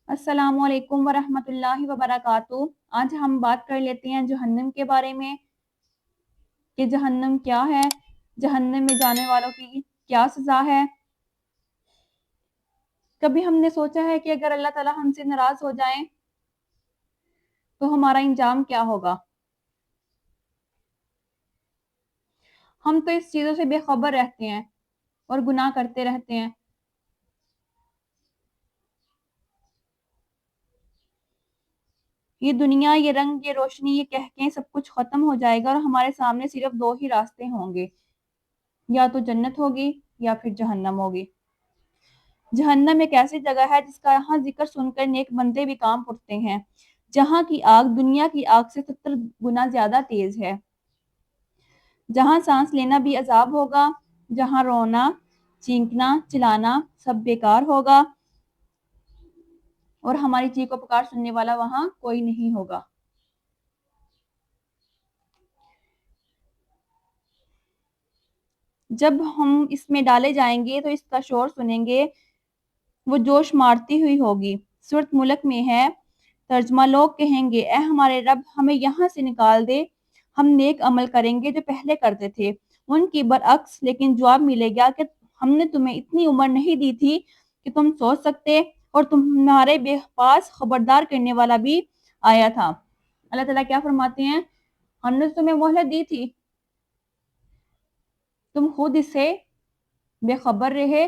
अस्सलाम वालेकुम वरहमतुल्लाहि वबरकातुहू। आज हम बात कर लेते हैं जहन्नम के बारे में कि जहन्नम क्या है, जहन्नम में जाने वालों की क्या सज़ा है। कभी हमने सोचा है कि अगर अल्लाह ताला हमसे नाराज़ हो जाएं तो हमारा इंजाम क्या होगा? हम तो इस चीज़ों से बेखबर रहते हैं और गुनाह करते रहते हैं। ये दुनिया, ये रंग, ये रोशनी, ये कहकें सब कुछ ख़त्म हो जाएगा और हमारे सामने सिर्फ 2 ही रास्ते होंगे, या तो जन्नत होगी या फिर जहन्नम होगी। जहन्नम एक ऐसी जगह है जिसका यहाँ ज़िक्र सुनकर नेक बंदे भी कांप उठते हैं, जहाँ की आग दुनिया की आग से 70 गुना ज़्यादा तेज़ है, जहाँ सांस लेना भी अज़ाब होगा, जहाँ रोना, चीखना, चिल्लाना सब बेकार होगा और हमारी चीखों पुकार सुनने वाला वहाँ कोई नहीं होगा। जब हम इसमें डाले जाएंगे तो इसका शोर सुनेंगे, वो जोश मारती हुई होगी। सूरत मुल्क में है, तर्जमा लोग कहेंगे, ए हमारे रब, हमें यहाँ से निकाल दे, हम नेक अमल करेंगे जो पहले करते थे। उनकी बरअक्स लेकिन जवाब मिलेगा कि हमने तुम्हें इतनी उम्र नहीं दी थी कि तुम सोच सकते, और तुम्हारे पास खबरदार करने वाला भी आया था। अल्लाह ताला क्या फरमाते हैं, हमने तुम्हें मोहलत दी थी, तुम खुद इससे बेखबर रहे।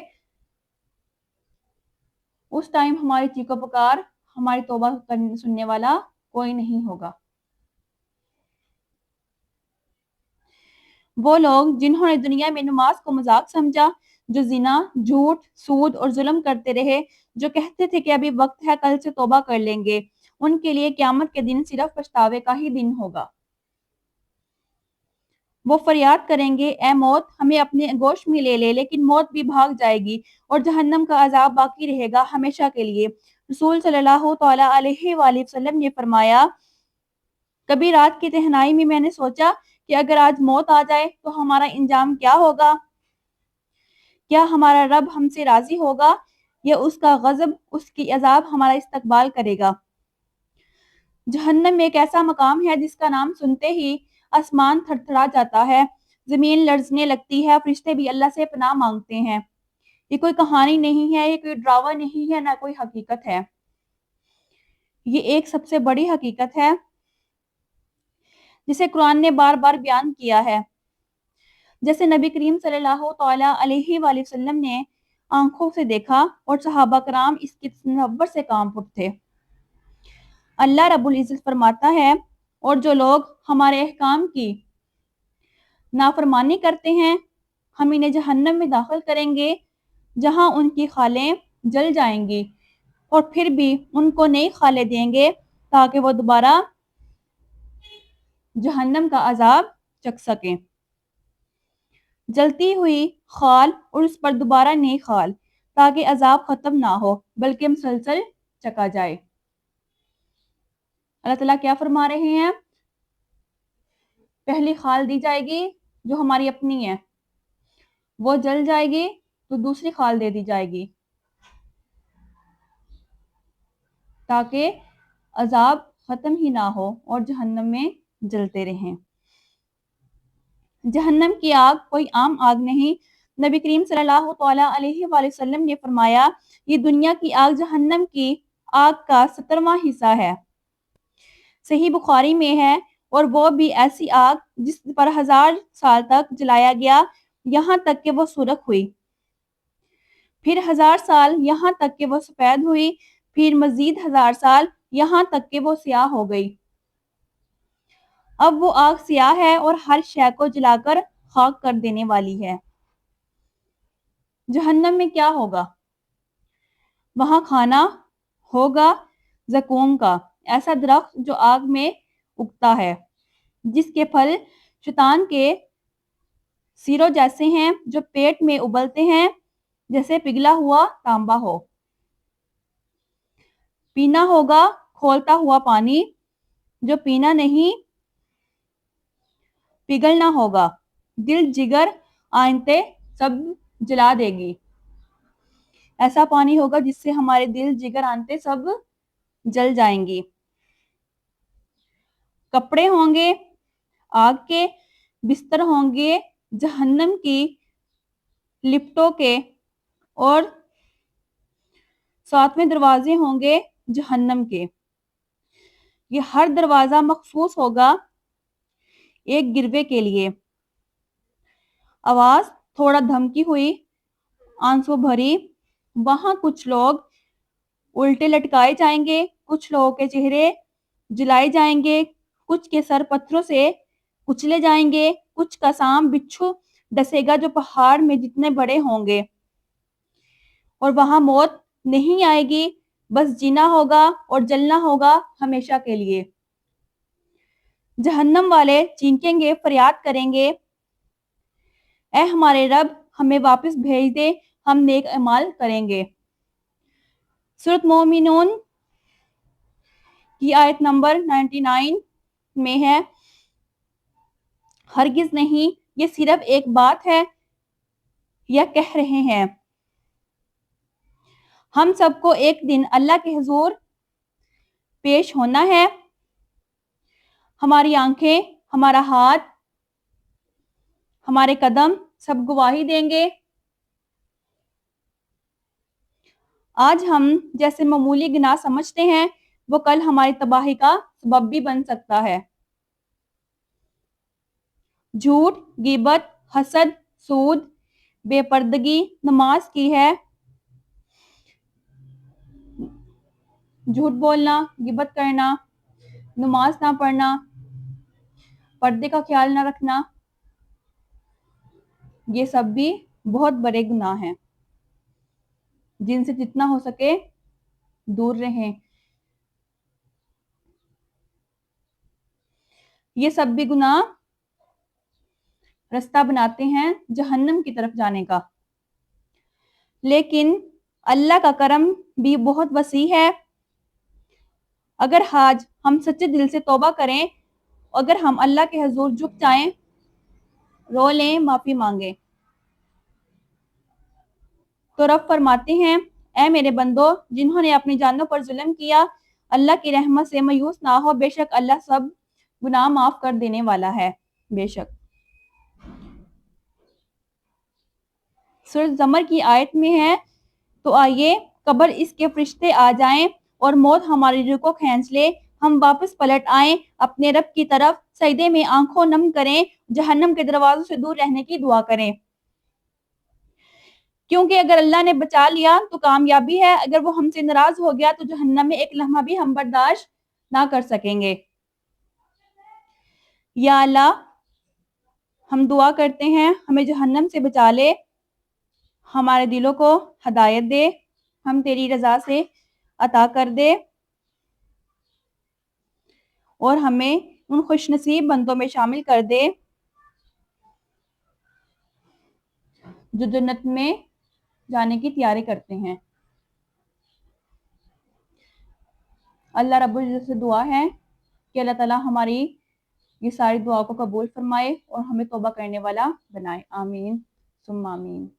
उस टाइम हमारी चीखों पुकार, हमारी तौबा सुनने वाला कोई नहीं होगा। वो लोग जिन्होंने दुनिया में नमाज को मजाक समझा, जो जिना, झूठ, सूद और जुल्म करते रहे, जो कहते थे कि अभी वक्त है, कल से तौबा कर लेंगे, उनके लिए क़यामत के दिन सिर्फ पछतावे का ही दिन होगा। वो फरियाद करेंगे, ए मौत, हमें अपने गोश में ले ले, लेकिन मौत भी भाग जाएगी और जहन्नम का अजाब बाकी रहेगा हमेशा के लिए। रसूल सल्लल्लाहु तआला अलैहि वसल्लम ने फरमाया, कभी रात की तन्हाई में मैंने सोचा कि अगर आज मौत आ जाए तो हमारा इंजाम क्या होगा? क्या हमारा रब हमसे राजी होगा या उसका गजब, उसकी अजाब हमारा इस्तकबाल करेगा? जहन्नम एक ऐसा मकाम है जिसका नाम सुनते ही आसमान थरथरा जाता है, जमीन लरजने लगती है, फरिश्ते भी अल्लाह से पनाह मांगते हैं। ये कोई कहानी नहीं है, ये कोई ड्रामा नहीं है, ना कोई हकीकत है। ये एक सबसे बड़ी हकीकत है जिसे कुरान ने बार-बार बयान किया है। जैसे नबी करीम सल्लल्लाहु तआला अलैहि वसल्लम ने आंखों से देखा और सहाबा कराम इसकी तसव्वुर से कांप उठे। अल्लाह रब्बुल इज्जत फरमाता है, और जो लोग हमारे अहकाम की नाफरमानी करते हैं, हम इन्हें जहन्नम में दाखिल करेंगे, जहां उनकी खालें जल जाएंगी और फिर भी उनको नई खालें देंगे ताकि वो दोबारा जहन्नम का अजाब चख सकें। जलती हुई खाल और उस पर दोबारा नई खाल, ताकि अजाब खत्म ना हो बल्कि मुसलसल चखा जाए। अल्लाह ताला क्या फरमा रहे हैं, पहली खाल दी जाएगी जो हमारी अपनी है, वो जल जाएगी तो दूसरी खाल दे दी जाएगी ताकि अजाब खत्म ही ना हो और जहन्नम में जलते रहें। जहन्नम की आग कोई आम आग नहीं। नबी करीम सल्लल्लाहु अलैहि वसल्लम ने फरमाया, ये दुनिया की आग जहन्नम की आग का 17वां हिस्सा है। सही बुखारी में है, और वो भी ऐसी आग जिस पर 1000 साल तक जलाया गया, यहाँ तक कि वो सुर्ख हुई, फिर 1000 साल यहाँ तक कि वो सफेद हुई, फिर मजीद 1000 साल यहाँ तक कि वो स्याह हो गई। अब वो आग स्याह है और हर शय को जलाकर खाक कर देने वाली है। जहन्नम में क्या होगा? वहां खाना होगा ज़कूम का, ऐसा दरख्त जो आग में उगता है, जिसके फल शैतान के सिरों जैसे हैं, जो पेट में उबलते हैं जैसे पिघला हुआ तांबा हो। पीना होगा खौलता हुआ पानी, जो पीना नहीं पिघलना होगा। दिल, जिगर, आंतें सब जला देगी। ऐसा पानी होगा जिससे हमारे दिल, जिगर, आंतें सब जल जाएंगी। कपड़े होंगे आग के, बिस्तर होंगे जहन्नम की लिपटों के, और 7वें दरवाजे होंगे जहन्नम के। ये हर दरवाजा मखसूस होगा एक गिरवे के लिए। आवाज थोड़ा धमकी हुई, आंसू भरी। वहां कुछ लोग उल्टे लटकाए जाएंगे, कुछ लोगों के चेहरे जलाए जाएंगे, कुछ के सर पत्थरों से कुचले जाएंगे, कुछ का सांप बिच्छू डसेगा जो पहाड़ में जितने बड़े होंगे। और वहां मौत नहीं आएगी, बस जीना होगा और जलना होगा हमेशा के लिए। जहन्नम वाले चीखेंगे, फरियाद करेंगे, ऐ हमारे रब, हमें वापस भेज दे, हम नेक अमाल करेंगे। सूरत मोमिनून की आयत नंबर 99 में है, हरगिज नहीं, ये सिर्फ एक बात है या कह रहे हैं। हम सबको एक दिन अल्लाह के हुजूर पेश होना है। हमारी आंखें, हमारा हाथ, हमारे कदम सब गवाही देंगे। आज हम जैसे मामूली गुनाह समझते हैं, वो कल हमारी तबाही का सबब भी बन सकता है। झूठ, गिबत, हसद, सूद, बेपर्दगी नमाज की है। झूठ बोलना, गिबत करना, नमाज ना पढ़ना, पर्दे का ख्याल ना रखना, ये सब भी बहुत बड़े गुनाह हैं जिनसे जितना हो सके दूर रहें। ये सब भी गुनाह रास्ता बनाते हैं जहन्नम की तरफ जाने का। लेकिन अल्लाह का करम भी बहुत वसी है। अगर आज हम सच्चे दिल से तौबा करें, अगर हम अल्लाह के हुजूर झुक जाएं, रो लें, माफी मांगे, तो रब फरमाते हैं, ऐ मेरे बंदो जिन्होंने अपनी जानों पर जुल्म किया, अल्लाह की रहमत से मायूस ना हो, बेशक अल्लाह सब गुनाह माफ कर देने वाला है। बेशक सूरह ज़मर की आयत में है, तो आइए कब्र इसके फरिश्ते आ जाएं और मौत हमारी रूह को खींच ले, हम वापस पलट आएं अपने रब की तरफ, सजदे में आंखों नम करें, जहन्नम के दरवाजों से दूर रहने की दुआ करें। क्योंकि अगर अल्लाह ने बचा लिया तो कामयाबी है, अगर वो हमसे नाराज हो गया तो जहन्नम में एक लम्हा भी हम बर्दाश्त ना कर सकेंगे। या अल्लाह, हम दुआ करते हैं हमें जहन्नम से बचा ले, हमारे दिलों को हदायत दे, हम तेरी रजा से अता कर दे और हमें उन खुशनसीब बंदों में शामिल कर दे जो जन्नत में जाने की तैयारी करते हैं। अल्लाह रब्बुल इज्जत से दुआ है कि अल्लाह ताला हमारी ये सारी दुआ को कबूल फरमाए और हमें तौबा करने वाला बनाए। आमीन सुम्मा आमीन।